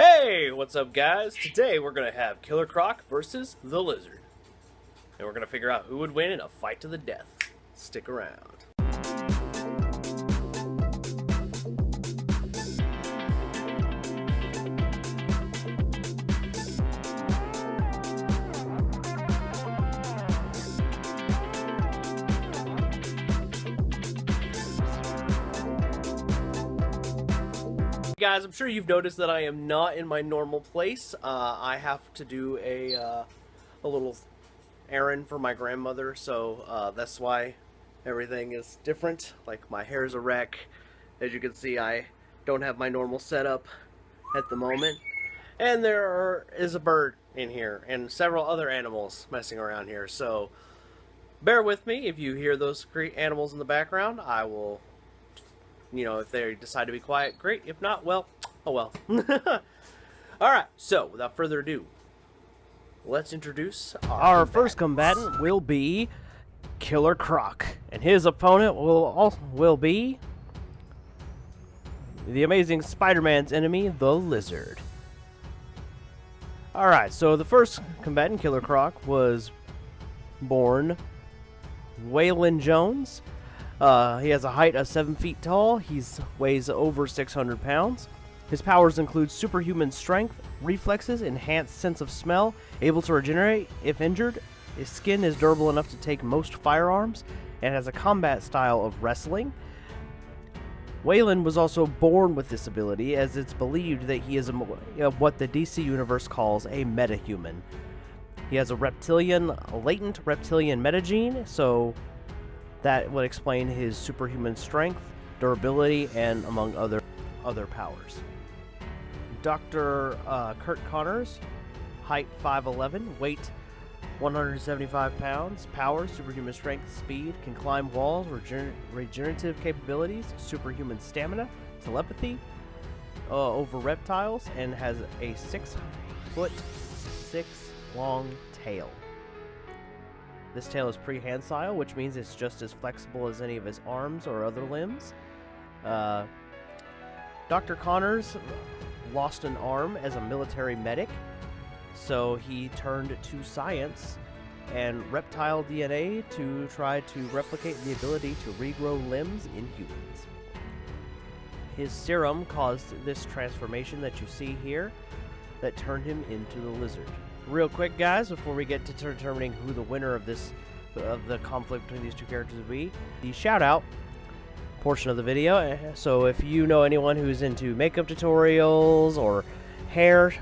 Hey, what's up guys? Today we're going to have Killer Croc versus the Lizard. And we're going to figure out who would win in a fight to the death. Stick around. Guys, I'm sure you've noticed that I am not in my normal place. I have to do a little errand for my grandmother, so that's why everything is different. Like, my hair's a wreck. As you can see, I don't have my normal setup at the moment. And there is a bird in here and several other animals messing around here, so bear with me if you hear those animals in the background. I will, if they decide to be quiet, great. If not, well, oh well. Alright, so without further ado, let's introduce our first combatant will be Killer Croc, and his opponent will be the Amazing Spider-Man's enemy, the Lizard. Alright, so the first combatant, Killer Croc, was born Waylon Jones. He has a height of 7 feet tall. He weighs over 600 pounds. His powers include superhuman strength, reflexes, enhanced sense of smell, able to regenerate if injured. His skin is durable enough to take most firearms, and has a combat style of wrestling. Waylon was also born with this ability, as it's believed that he is what the DC Universe calls a metahuman. He has a latent reptilian metagene, so that would explain his superhuman strength, durability, and among other powers. Dr. Kurt Connors, height 5'11", weight 175 pounds, powers, superhuman strength, speed, can climb walls, regenerative capabilities, superhuman stamina, telepathy over reptiles, and has a 6'6" long tail. This tail is prehensile, which means it's just as flexible as any of his arms or other limbs. Dr. Connors lost an arm as a military medic, so he turned to science and reptile DNA to try to replicate the ability to regrow limbs in humans. His serum caused this transformation that you see here that turned him into the Lizard. Real quick, guys, before we get to determining who the winner of the conflict between these two characters will be, the shout-out portion of the video. So if you know anyone who's into makeup tutorials or hair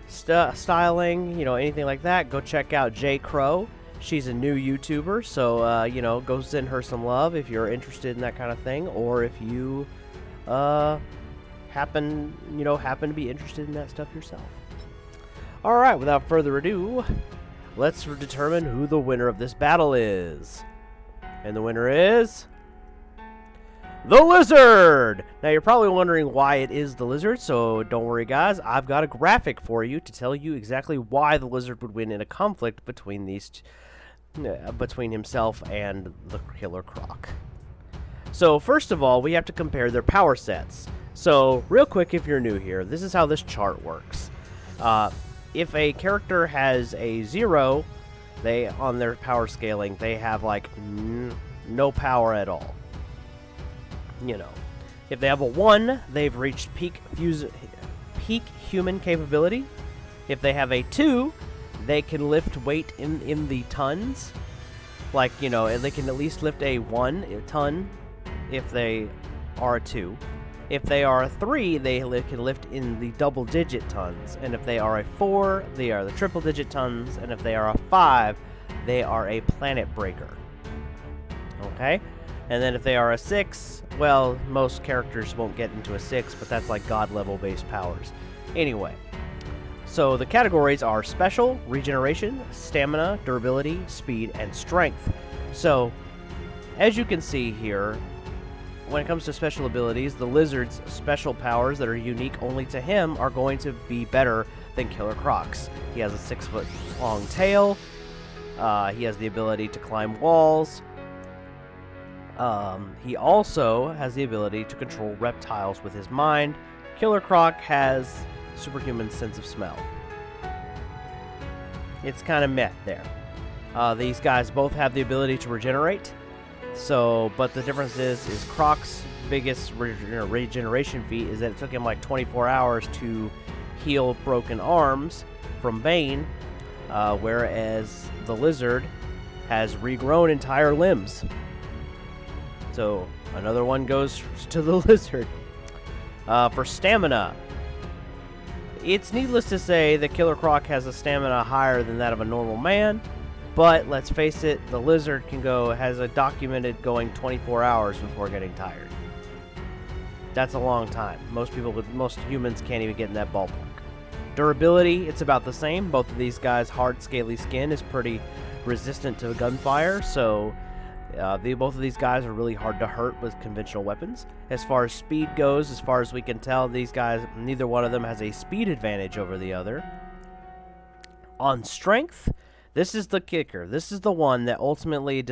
styling, anything like that, go check out J Crow. She's a new YouTuber, so go send her some love if you're interested in that kind of thing, or if you happen to be interested in that stuff yourself. Alright, without further ado, let's determine who the winner of this battle is. And the winner is the Lizard! Now you're probably wondering why it is the Lizard, so don't worry guys, I've got a graphic for you to tell you exactly why the Lizard would win in a conflict between between himself and the Killer Croc. So first of all, we have to compare their power sets. So real quick, if you're new here, this is how this chart works. If a character has a 0, on their power scaling, they have like no power at all. If they have a 1, they've reached peak human capability. If they have a 2, they can lift weight in the tons. Like, they can at least lift a 1 ton if they are a 2. If they are a 3, they can lift in the double-digit tons. And if they are a 4, they are the triple-digit tons. And if they are a 5, they are a planet breaker. Okay? And then if they are a 6, well, most characters won't get into a 6, but that's like god-level based powers. Anyway, so the categories are special, regeneration, stamina, durability, speed, and strength. So, as you can see here, when it comes to special abilities, the Lizard's special powers that are unique only to him are going to be better than Killer Croc's. He has a 6-foot long tail. He has the ability to climb walls. He also has the ability to control reptiles with his mind. Killer Croc has superhuman sense of smell. It's kind of meh there. These guys both have the ability to regenerate. So, but the difference is Croc's biggest regeneration feat is that it took him like 24 hours to heal broken arms from Bane, whereas the lizard has regrown entire limbs. So another one goes to the lizard. For stamina, it's needless to say that Killer Croc has a stamina higher than that of a normal man, but let's face it, the lizard has a documented going 24 hours before getting tired. That's a long time. Most humans can't even get in that ballpark. Durability, it's about the same. Both of these guys' hard, scaly skin is pretty resistant to gunfire, so both of these guys are really hard to hurt with conventional weapons. As far as speed goes, as far as we can tell, these guys, neither one of them has a speed advantage over the other. On strength, this is the kicker. This is the one that ultimately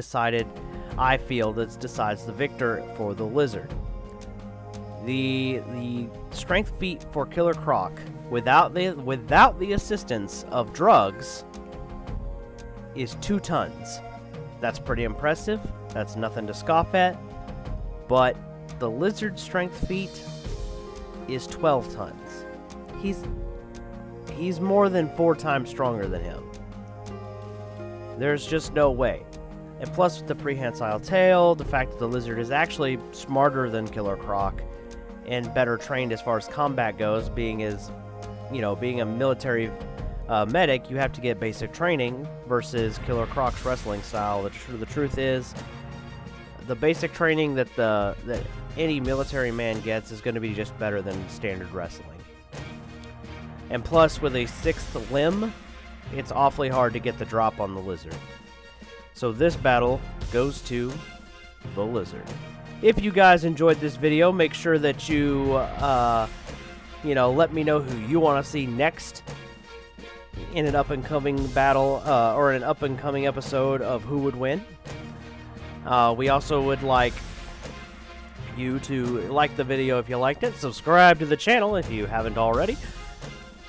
I feel, decides the victor for the lizard. The strength feat for Killer Croc, without the assistance of drugs, is 2 tons. That's pretty impressive. That's nothing to scoff at. But the lizard strength feat is 12 tons. He's more than 4 times stronger than him. There's just no way. And plus with the prehensile tail, the fact that the lizard is actually smarter than Killer Croc and better trained as far as combat goes, being a military medic, you have to get basic training versus Killer Croc's wrestling style. The truth is, the basic training that any military man gets is going to be just better than standard wrestling. And plus, with a 6th limb, it's awfully hard to get the drop on the lizard. So this battle goes to the lizard. If you guys enjoyed this video, make sure that you, let me know who you want to see next in an up-and-coming battle, or in an up-and-coming episode of Who Would Win. We also would like you to like the video if you liked it, subscribe to the channel if you haven't already,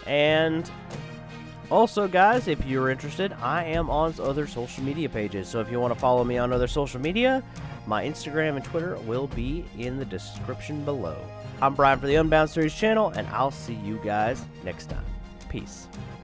and also, guys, if you're interested, I am on other social media pages, so if you want to follow me on other social media, my Instagram and Twitter will be in the description below. I'm Brian for the Unbound Series channel, and I'll see you guys next time. Peace.